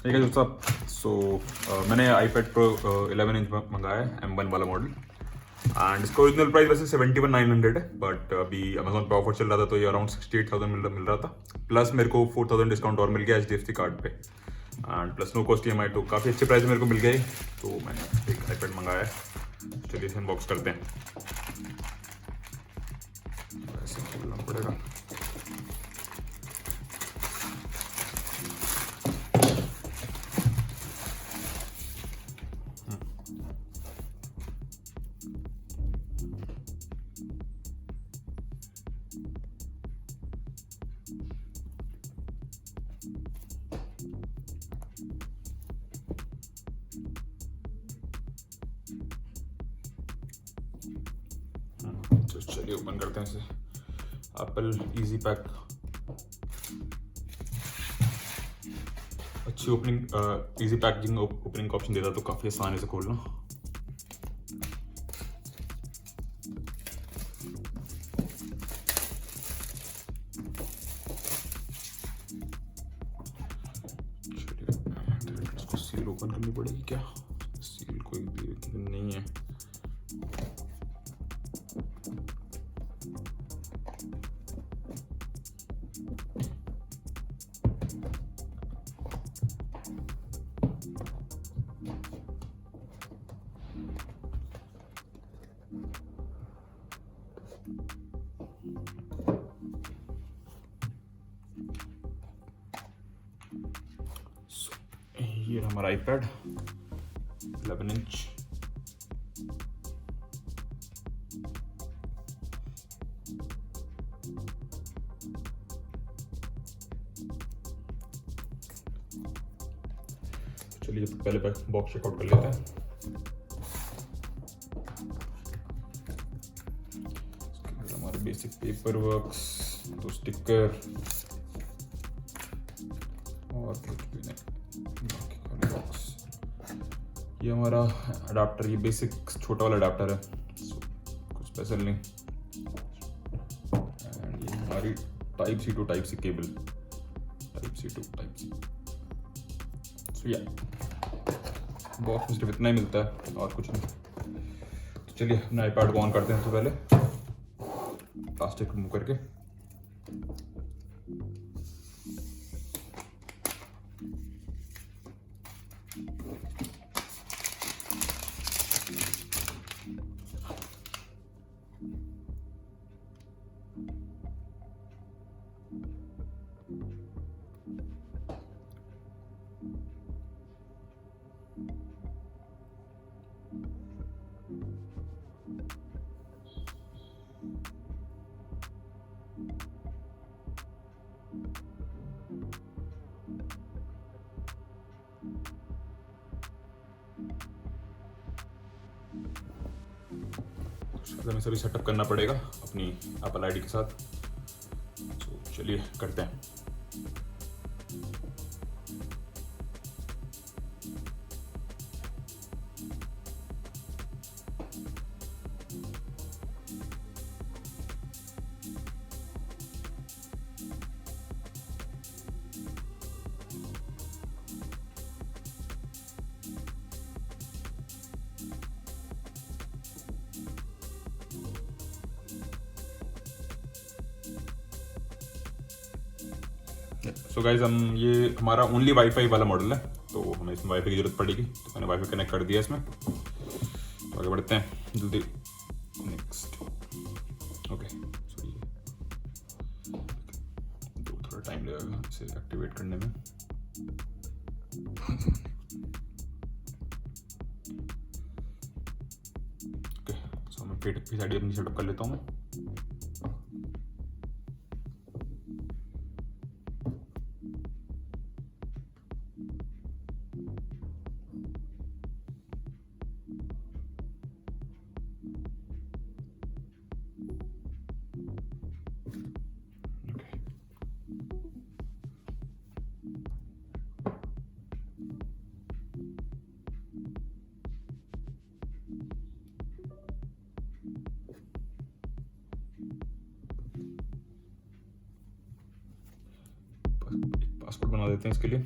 ठीक है दोस्तों, मैंने iPad Pro 11 इंच मंगाया है, M1 वाला मॉडल। एंड इसका ओरिजिनल प्राइस वैसे 71,900 है, बट अभी अमेजोन पे ऑफर चल रहा था तो ये अराउंड 68,000 मिल रहा था। प्लस मेरे को 4,000 डिस्काउंट और मिल गया HDFC कार्ड पे, and plus no cost EMI, तो काफ़ी अच्छे प्राइस मेरे को मिल गए। तो मैंने एक iPad मंगाया है। चलिए इसे अनबॉक्स करते हैं। ऐसे खोलना पड़ेगा। तो चलिए ओपन करते हैं इसे। एप्पल इजी पैक, अच्छी ओपनिंग, इजी पैकेजिंग ओपनिंग का ऑप्शन देता तो काफ़ी आसान है इसे खोलना। चलिए इसको सील ओपन करनी पड़ेगी क्या? सील कोई भी नहीं है। ये हमारा iPad 11 इंच। चलिए पहले बॉक्स चेकआउट कर लेते हैं। हमारे बेसिक पेपर वर्क्स, तो स्टिकर और कुछ भी नहीं, बाकी खाली बॉक्स। ये हमारा अडाप्टर, ये बेसिक छोटा वाला अडाप्टर है, कुछ स्पेशल नहीं। एंड ये हमारी type C to type C cable, type C to type C। सो या बॉक्स में सिर्फ इतना ही मिलता है और कुछ नहीं। तो चलिए अपने iPad को ऑन करते हैं। तो पहले प्लास्टिक रिमूव करके हमें सभी सेटअप करना पड़ेगा अपनी एप्पल आईडी के साथ। तो चलिए करते हैं। सो गाइज, हम ये हमारा ओनली वाईफाई वाला मॉडल है, तो हमें इसमें वाईफाई की जरूरत पड़ेगी। तो मैंने वाईफाई कनेक्ट कर दिया इसमें। तो आगे बढ़ते हैं जल्दी। Next, okay. सो ये तो थोड़ा टाइम लगेगा इसे एक्टिवेट करने में। ओके, सो मैं पेट की साइड अपनी सेटअप कर लेता हूँ मैं। पासपोर्ट बना देते हैं इसके लिए।